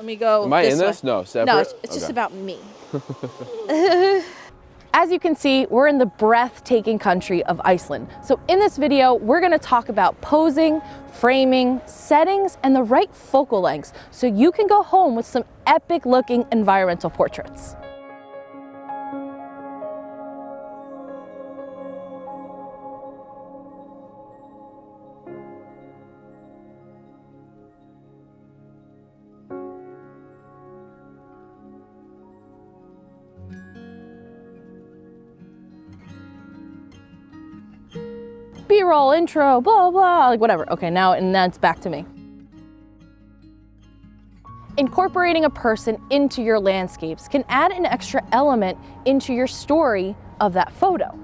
Let me go. Am I this in this? way. No, separate? No, it's just about me. As you can see, we're in the breathtaking country of Iceland. So in this video, we're gonna talk about posing, framing, settings, and the right focal lengths so you can go home with some epic looking environmental portraits. B-roll, intro, blah, blah, like whatever. Okay, now it's back to me. Incorporating a person into your landscapes can add an extra element into your story of that photo.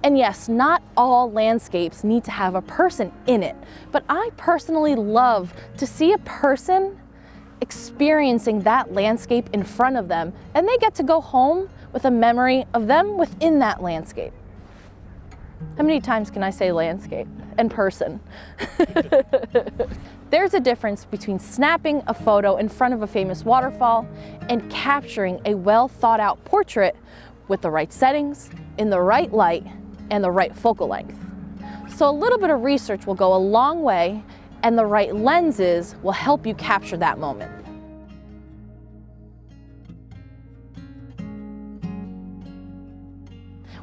And yes, not all landscapes need to have a person in it, but I personally love to see a person experiencing that landscape in front of them, and they get to go home with a memory of them within that landscape. How many times can I say landscape and person? There's a difference between snapping a photo in front of a famous waterfall and capturing a well thought out portrait with the right settings, in the right light, and the right focal length. So a little bit of research will go a long way, and the right lenses will help you capture that moment.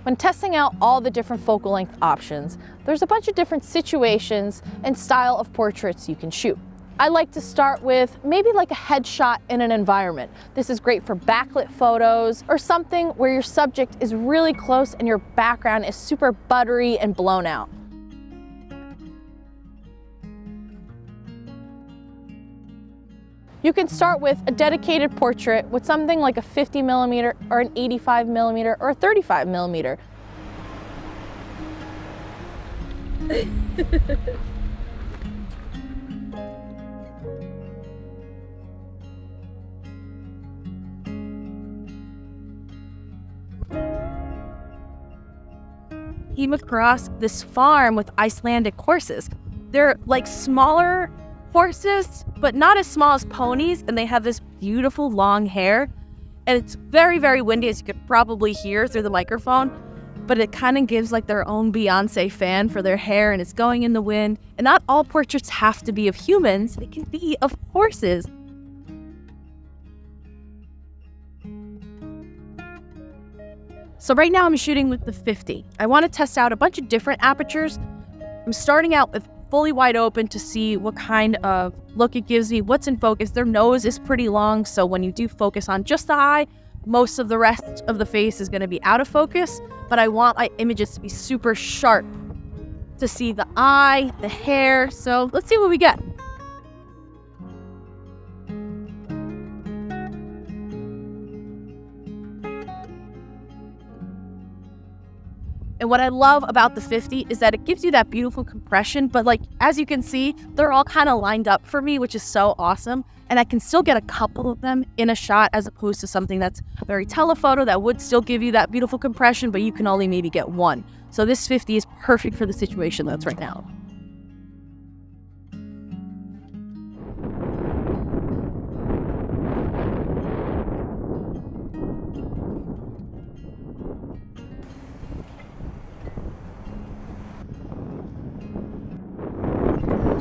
When testing out all the different focal length options, there's a bunch of different situations and style of portraits you can shoot. I like to start with maybe like a headshot in an environment. This is great for backlit photos or something where your subject is really close and your background is super buttery and blown out. You can start with a dedicated portrait with something like a 50mm or an 85mm or a 35mm. Came across this farm with Icelandic horses. They're like smaller horses, but not as small as ponies, and they have this beautiful long hair, and it's very, very windy, as you could probably hear through the microphone, but it kind of gives like their own Beyonce fan for their hair, and it's going in the wind. And not all portraits have to be of humans, they can be of horses. So right now I'm shooting with the 50. I want to test out a bunch of different apertures. I'm starting out with fully wide open to see what kind of look it gives me, what's in focus. Their nose is pretty long, so when you do focus on just the eye, most of the rest of the face is going to be out of focus, but I want my images to be super sharp to see the eye, the hair, so let's see what we get. And what I love about the 50 is that it gives you that beautiful compression, but like, as you can see, they're all kind of lined up for me, which is so awesome. And I can still get a couple of them in a shot as opposed to something that's very telephoto that would still give you that beautiful compression, but you can only maybe get one. So this 50 is perfect for the situation that's right now.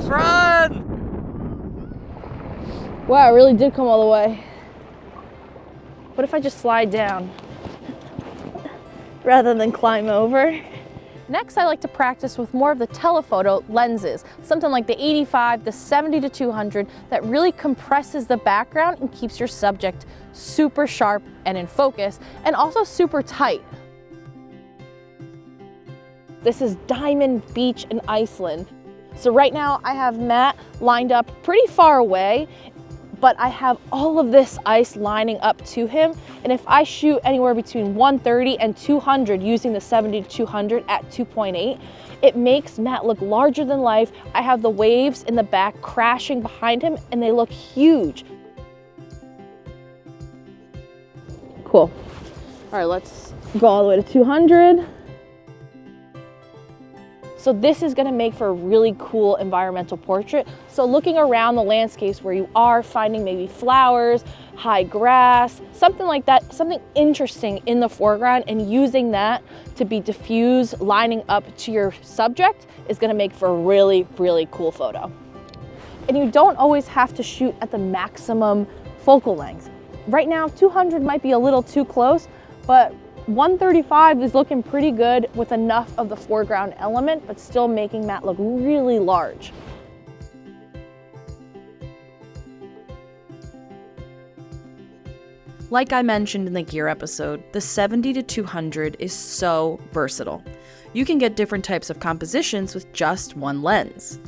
Run! Wow, it really did come all the way. What if I just slide down rather than climb over? Next, I like to practice with more of the telephoto lenses, something like the 85, the 70-200 that really compresses the background and keeps your subject super sharp and in focus, and also super tight. This is Diamond Beach in Iceland. So right now I have Matt lined up pretty far away, but I have all of this ice lining up to him. And if I shoot anywhere between 130 and 200 using the 70-200 at 2.8, it makes Matt look larger than life. I have the waves in the back crashing behind him and they look huge. Cool. All right, let's go all the way to 200. So this is gonna make for a really cool environmental portrait. So looking around the landscapes where you are, finding maybe flowers, high grass, something like that, something interesting in the foreground, and using that to be diffused, lining up to your subject is gonna make for a really, really cool photo. And you don't always have to shoot at the maximum focal length. Right now, 200 might be a little too close, but 135 is looking pretty good with enough of the foreground element, but still making that look really large. Like I mentioned in the gear episode, the 70 to 200 is so versatile. You can get different types of compositions with just one lens.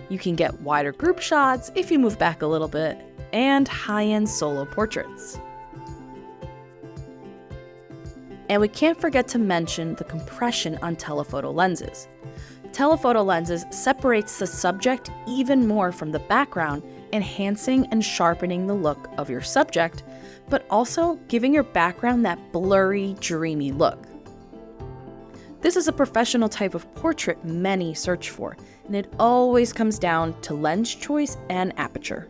You can get wider group shots if you move back a little bit, and high-end solo portraits. And we can't forget to mention the compression on telephoto lenses. Telephoto lenses separates the subject even more from the background, enhancing and sharpening the look of your subject, but also giving your background that blurry, dreamy look. This is a professional type of portrait many search for, and it always comes down to lens choice and aperture.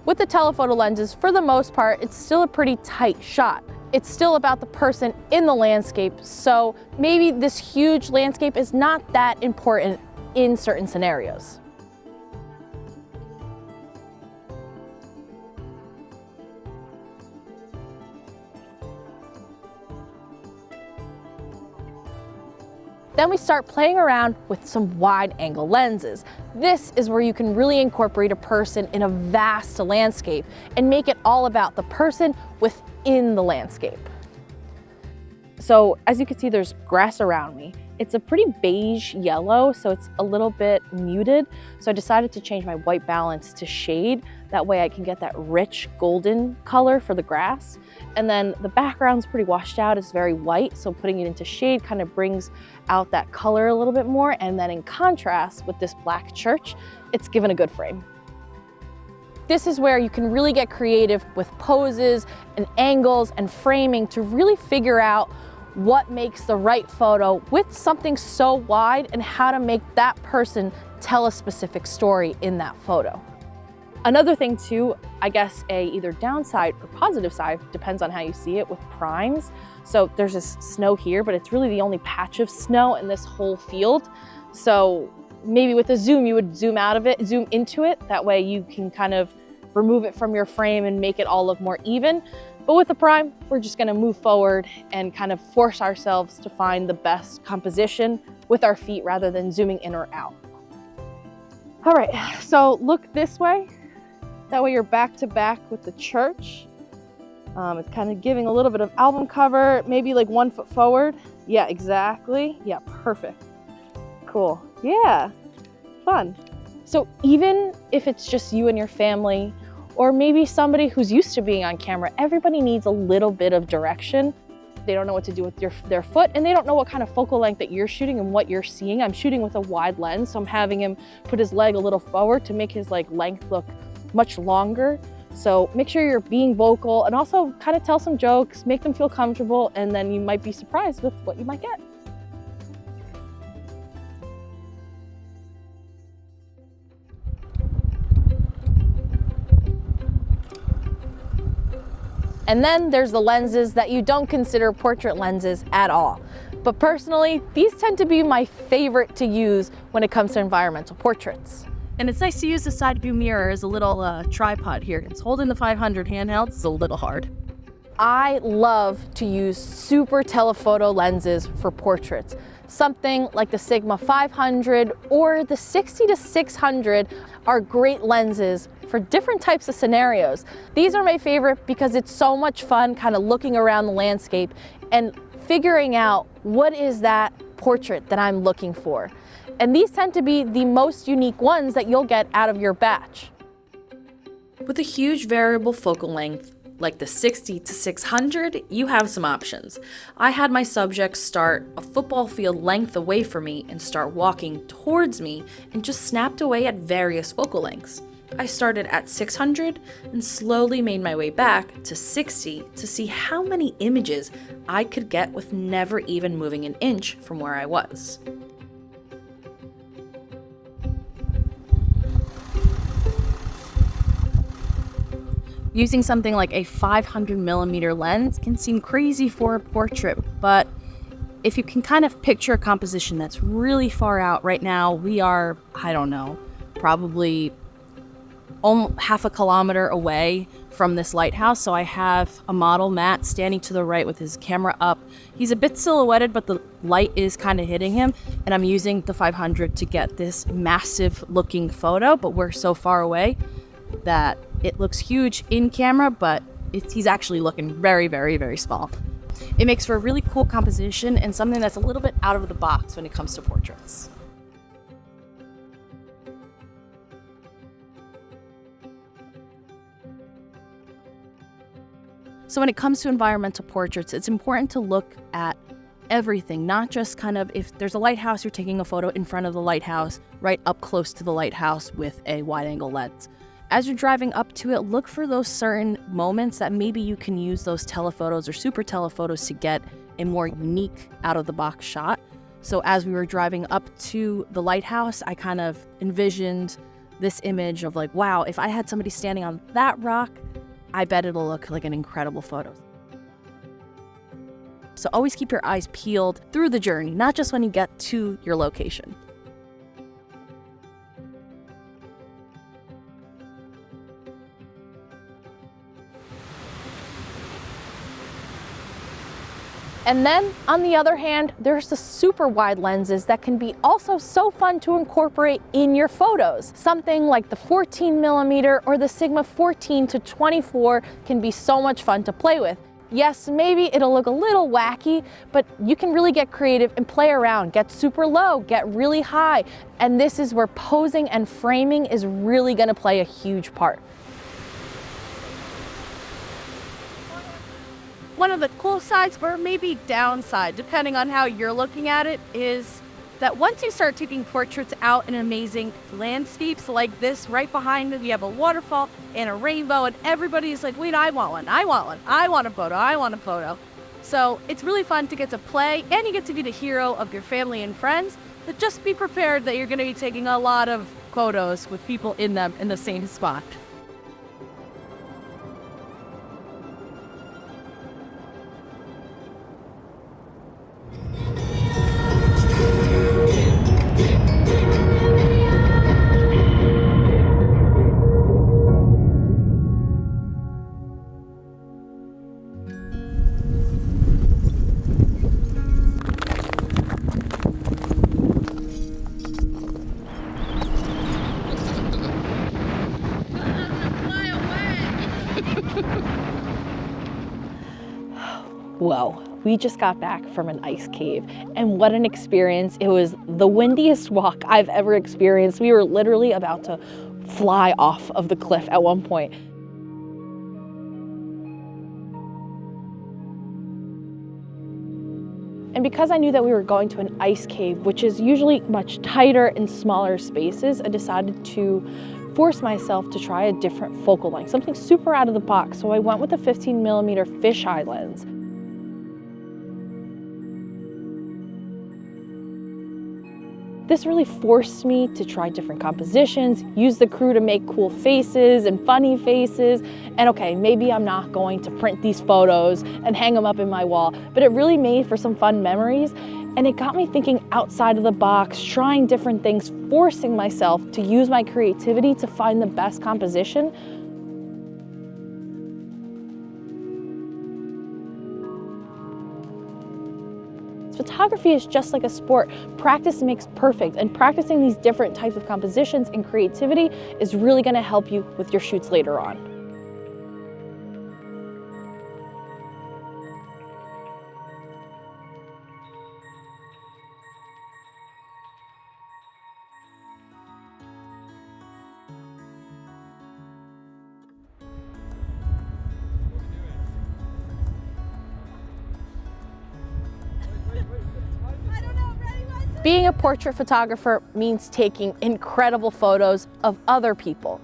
With the telephoto lenses, for the most part, it's still a pretty tight shot. It's still about the person in the landscape, so maybe this huge landscape is not that important in certain scenarios. Then we start playing around with some wide angle lenses. This is where you can really incorporate a person in a vast landscape and make it all about the person within the landscape. So as you can see, there's grass around me. It's a pretty beige yellow, so it's a little bit muted. So I decided to change my white balance to shade. That way I can get that rich golden color for the grass. And then the background's pretty washed out, it's very white, so putting it into shade kind of brings out that color a little bit more. And then in contrast with this black church, it's given a good frame. This is where you can really get creative with poses and angles and framing to really figure out what makes the right photo with something so wide and how to make that person tell a specific story in that photo. Another thing too, I guess a either downside or positive side, depends on how you see it, with primes. So there's this snow here, but it's really the only patch of snow in this whole field. So maybe with a zoom, you would zoom out of it, zoom into it. That way you can kind of remove it from your frame and make it all look more even. But with the prime, we're just gonna move forward and kind of force ourselves to find the best composition with our feet rather than zooming in or out. All right, so look this way. That way you're back to back with the church. It's kind of giving a little bit of album cover, maybe like 1 foot forward. Yeah, exactly. Yeah, perfect. Cool. Yeah, fun. So even if it's just you and your family, or maybe somebody who's used to being on camera, everybody needs a little bit of direction. They don't know what to do with their foot, and they don't know what kind of focal length that you're shooting and what you're seeing. I'm shooting with a wide lens, so I'm having him put his leg a little forward to make his length look much longer. So make sure you're being vocal and also kind of tell some jokes, make them feel comfortable, and then you might be surprised with what you might get. And then there's the lenses that you don't consider portrait lenses at all. But personally, these tend to be my favorite to use when it comes to environmental portraits. And it's nice to use the side view mirror as a little tripod here. It's holding the 500 handheld, it's a little hard. I love to use Super-Telephoto lenses for portraits. Something like the Sigma 500 or the 60 to 600 are great lenses for different types of scenarios. These are my favorite because it's so much fun kind of looking around the landscape and figuring out what is that portrait that I'm looking for. And these tend to be the most unique ones that you'll get out of your batch. With a huge variable focal length, like the 60 to 600, you have some options. I had my subject start a football field length away from me and start walking towards me and just snapped away at various focal lengths. I started at 600 and slowly made my way back to 60 to see how many images I could get with never even moving an inch from where I was. Using something like a 500mm lens can seem crazy for a portrait, but if you can kind of picture a composition that's really far out right now, we are, I don't know, probably almost half a kilometer away from this lighthouse. So I have a model, Matt, standing to the right with his camera up. He's a bit silhouetted, but the light is kind of hitting him. And I'm using the 500 to get this massive looking photo, but we're so far away that it looks huge in camera, but he's actually looking very, very, very small. It makes for a really cool composition and something that's a little bit out of the box when it comes to portraits. So when it comes to environmental portraits, it's important to look at everything, not just kind of if there's a lighthouse, you're taking a photo in front of the lighthouse, right up close to the lighthouse with a wide-angle lens. As you're driving up to it, look for those certain moments that maybe you can use those telephotos or super telephotos to get a more unique out-of-the-box shot. So as we were driving up to the lighthouse, I kind of envisioned this image of like, wow, if I had somebody standing on that rock, I bet it'll look like an incredible photo. So always keep your eyes peeled through the journey, not just when you get to your location. And then, on the other hand, there's the super wide lenses that can be also so fun to incorporate in your photos. Something like the 14mm or the Sigma 14 to 24 can be so much fun to play with. Yes, maybe it'll look a little wacky, but you can really get creative and play around, get super low, get really high. And this is where posing and framing is really gonna play a huge part. One of the cool sides, or maybe downside, depending on how you're looking at it, is that once you start taking portraits out in amazing landscapes like this, right behind me, you have a waterfall and a rainbow, and everybody's like, wait, I want one, I want one, I want a photo, I want a photo. So it's really fun to get to play, and you get to be the hero of your family and friends, but just be prepared that you're going to be taking a lot of photos with people in them in the same spot. Whoa, we just got back from an ice cave, and what an experience. It was the windiest walk I've ever experienced. We were literally about to fly off of the cliff at one point. And because I knew that we were going to an ice cave, which is usually much tighter and smaller spaces, I decided to force myself to try a different focal length, something super out of the box. So I went with a 15mm fisheye lens. This really forced me to try different compositions, use the crew to make cool faces and funny faces. And okay, maybe I'm not going to print these photos and hang them up in my wall, but it really made for some fun memories. And it got me thinking outside of the box, trying different things, forcing myself to use my creativity to find the best composition. Photography is just like a sport. Practice makes perfect, and practicing these different types of compositions and creativity is really going to help you with your shoots later on. Being a portrait photographer means taking incredible photos of other people.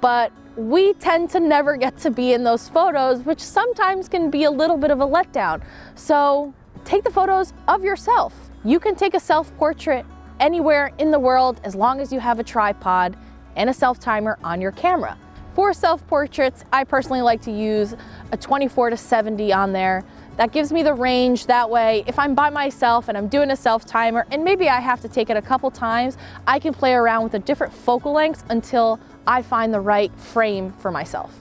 but we tend to never get to be in those photos, which sometimes can be a little bit of a letdown. So take the photos of yourself. You can take a self-portrait anywhere in the world as long as you have a tripod and a self-timer on your camera. For self-portraits, I personally like to use a 24-70 on there. That gives me the range. That way, if I'm by myself and I'm doing a self-timer and maybe I have to take it a couple times, I can play around with the different focal lengths until I find the right frame for myself.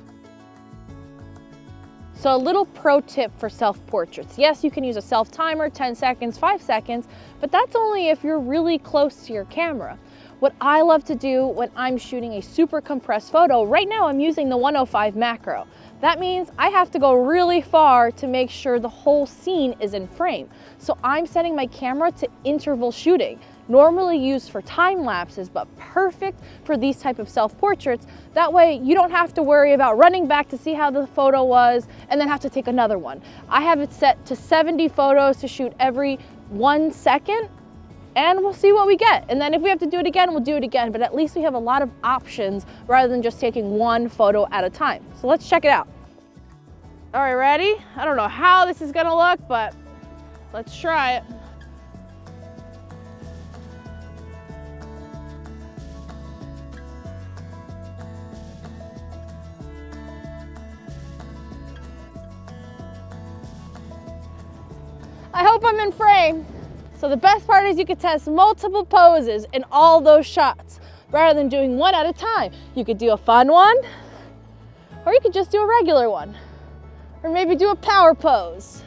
So a little pro tip for self-portraits. Yes, you can use a self-timer, 10 seconds, 5 seconds, but that's only if you're really close to your camera. What I love to do when I'm shooting a super compressed photo, right now I'm using the 105 macro. That means I have to go really far to make sure the whole scene is in frame. So I'm setting my camera to interval shooting, normally used for time lapses, but perfect for these type of self-portraits. That way you don't have to worry about running back to see how the photo was and then have to take another one. I have it set to 70 photos to shoot every 1 second, and we'll see what we get. And then if we have to do it again, we'll do it again, but at least we have a lot of options rather than just taking one photo at a time. So let's check it out. All right, ready? I don't know how this is gonna look, but let's try it. I hope I'm in frame. So the best part is you could test multiple poses in all those shots rather than doing one at a time. You could do a fun one, or you could just do a regular one, or maybe do a power pose.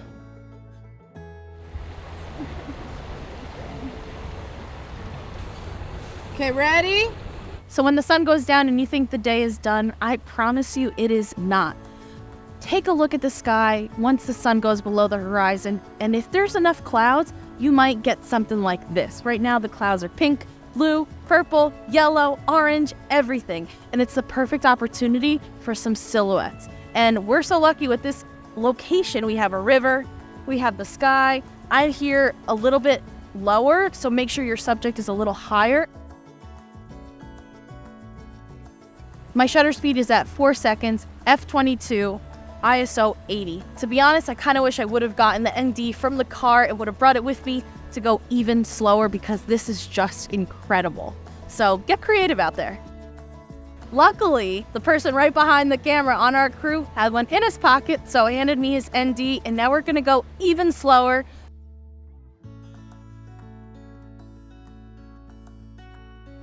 Okay, ready? So when the sun goes down and you think the day is done, I promise you it is not. Take a look at the sky once the sun goes below the horizon, and if there's enough clouds, you might get something like this. Right now the clouds are pink, blue, purple, yellow, orange, everything. And it's the perfect opportunity for some silhouettes. And we're so lucky with this location. We have a river, we have the sky. I'm here a little bit lower, so make sure your subject is a little higher. My shutter speed is at 4 seconds, f/22, ISO 80. To be honest, I kind of wish I would have gotten the ND from the car. It would have brought it with me to go even slower because this is just incredible. So get creative out there. Luckily, the person right behind the camera on our crew had one in his pocket, so he handed me his ND, and now we're gonna go even slower.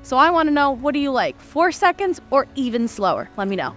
So I wanna know, what do you like, 4 seconds or even slower? Let me know.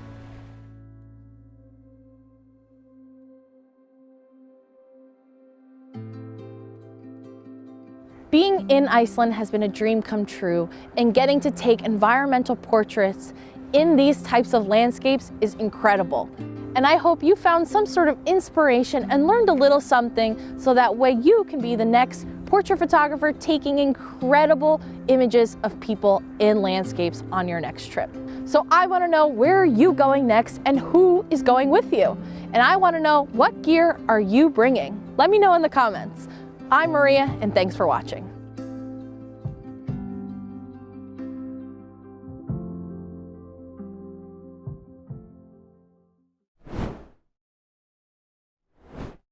Being in Iceland has been a dream come true, and getting to take environmental portraits in these types of landscapes is incredible. And I hope you found some sort of inspiration and learned a little something so that way you can be the next portrait photographer taking incredible images of people in landscapes on your next trip. So I want to know, where are you going next and who is going with you? And I want to know, what gear are you bringing? Let me know in the comments. I'm Maria, and thanks for watching.